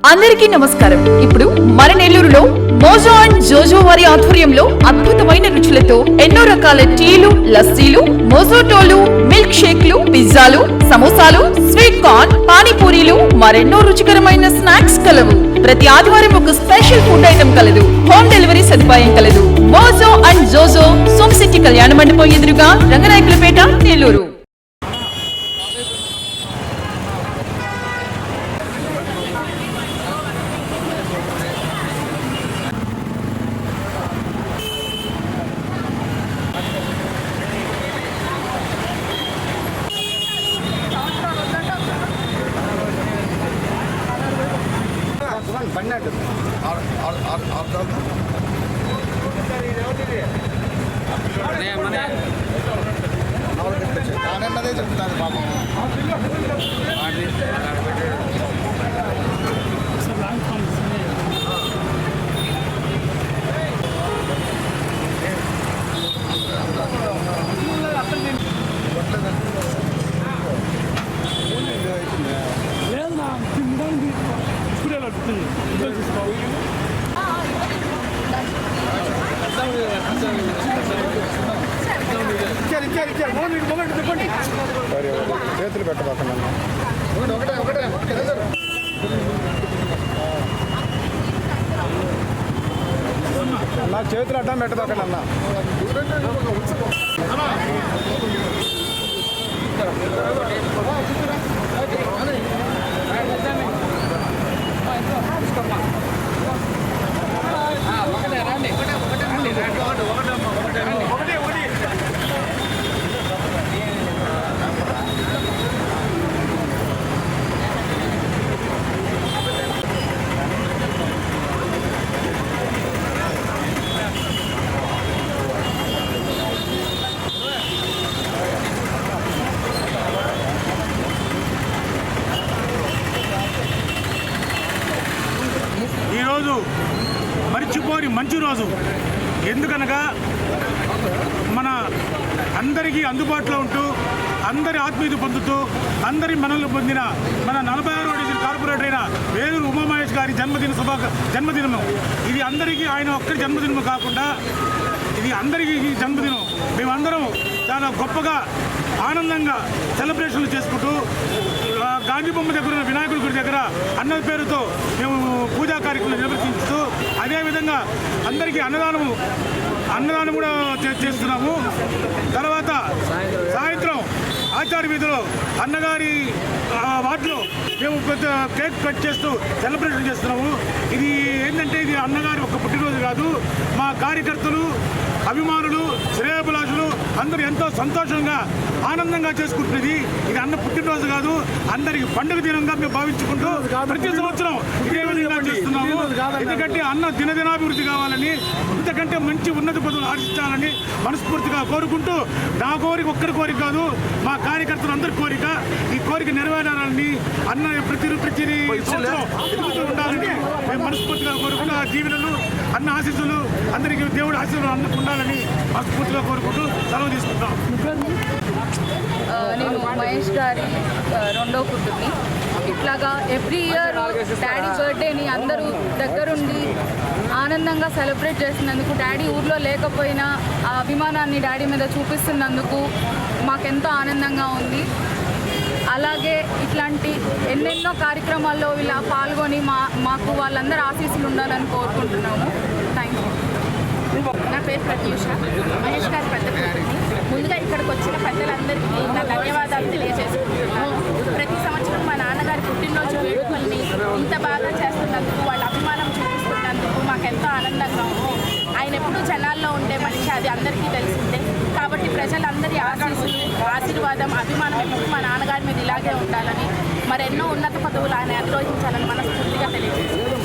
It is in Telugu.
అందరికీ నమస్కారం. ఇప్పుడు మన నెల్లూరులో మోజో అండ్ జోజో వారి ఆధ్వర్యంలో అద్భుతమైన రుచులతో ఎన్నో రకాల టీలు, లస్సీలు, మోజోటోలు, మిల్క్ షేక్లు, పిజ్జాలు, సమోసాలు, స్వీట్ కార్న్, పానీపూరీలు, మరెన్నో రుచికరమైన స్నాక్స్ కలవు. ప్రతి ఆదివారం ఒక స్పెషల్ ఫుడ్ ఐటమ్ కలదు. హోమ్ డెలివరీ సదుపాయం కలదు. మోజో అండ్ జోజో, సోమ్ సిటీ కళ్యాణ మండపం ఎదురుగా, రంగనాయకులపేట, నెల్లూరు. చేతులు పెట్టబోతున్నా నా చేతులు అడ్డం పెట్టబోకండి అన్న. ఈరోజు మరిచిపోని మంచి రోజు. ఎందుకనగా మన అందరికీ అందుబాటులో ఉంటూ అందరి ఆత్మీయత పొందుతూ అందరి మనల్ని పొందిన మన 46వ డివిజన్ కార్పొరేటర్ అయిన వేలూరు ఉమామహేష్ గారి జన్మదినము. ఇది అందరికీ ఆయన ఒక్కరి జన్మదినము కాకుండా ఇది అందరికీ జన్మదినం. మేమందరం చాలా గొప్పగా ఆనందంగా సెలబ్రేషన్లు చేసుకుంటూ గాంధీ బొమ్మ దగ్గర ఉన్న వినాయకుడి గుడి దగ్గర అన్న పేరుతో మేము పూజా కార్యక్రమాలు నిర్వర్తిస్తూ అదేవిధంగా అందరికీ అన్నదానం కూడా చేస్తున్నాము. తర్వాత సాయంత్రం ఆచార్య వీధిలో అన్నగారి వాటిలో మేము పెద్ద కేక్ కట్ చేస్తూ సెలబ్రేషన్ చేస్తున్నాము. ఇది ఏంటంటే ఇది అన్నగారి ఒక పుట్టినరోజు కాదు, మా కార్యకర్తలు, అభిమానులు, శ్రేయోభిలాషులు అందరూ ఎంతో సంతోషంగా ఆనందంగా చేసుకుంటున్నది. ఇది అన్న పుట్టినరోజు కాదు, అందరికి పండుగ దినంగా మేము భావించుకుంటూ ప్రతి సంవత్సరం ఇదే విధంగా చేస్తున్నాము. ఎందుకంటే అన్న దినదినాభివృద్ధి కావాలని, ఇంతకంటే మంచి ఉన్నత పదవులు ఆశించాలని మనస్ఫూర్తిగా కోరుకుంటూ, నా కోరిక ఒక్కరి కోరిక కాదు, మా కార్యకర్తలు అందరి కోరిక. ఈ కోరిక నెరవేరాలని, అన్న ప్రతి సంవత్సరం ఉండాలని మేము మనస్ఫూర్తిగా కోరుకుంటూ, ఆ జీవనలు అన్న ఆశీస్సులు అందరికీ దేవుడి ఆశీస్సులు అన్నకు ఉండాలని మనస్ఫూర్తిగా కోరుకుంటూ సెలవు తీసుకుంటాం. నేను మహేష్ గారి రెండో కూతుర్ని. ఇట్లాగా ఎవ్రీ ఇయర్ డాడీ బర్త్డేని అందరూ దగ్గరుండి ఆనందంగా సెలబ్రేట్ చేసినందుకు, డాడీ ఊర్లో లేకపోయినా ఆ అభిమానాన్ని డాడీ మీద చూపిస్తున్నందుకు మాకెంతో ఆనందంగా ఉంది. అలాగే ఇట్లాంటి ఎన్నెన్నో కార్యక్రమాల్లో ఇలా పాల్గొని మాకు వాళ్ళందరూ ఆశీస్సులు ఉండాలని కోరుకుంటున్నాము. Thank you. నా పేరు ప్రత్యూష, మహేష్ గారి పెద్ద కూతుర్ని. ముందుగా ఇక్కడికి వచ్చిన పెద్దలందరికీ నా ధన్యవాదాలు తెలియజేసుకుంటున్నాను. ప్రతి సంవత్సరం మా నాన్నగారి పుట్టినరోజు వేడుకల్ని ఇంత బాగా చేస్తున్నందుకు, వాళ్ళ అభిమానం చూపిస్తున్నందుకు మాకెంతో ఆనందంగా ఉంది. ఆయన ఎప్పుడూ జనాల్లో ఉండే మనిషి, అది అందరికీ తెలిసిందే. కాబట్టి ప్రజలందరి ఆశీర్వాదం, అభిమానం ఎప్పుడు మా నాన్నగారి మీద ఇలాగే ఉండాలని, మరెన్నో ఉన్నత పదవులు ఆయన అధిరోహించాలని మనస్ఫూర్తిగా తెలియజేస్తుంది.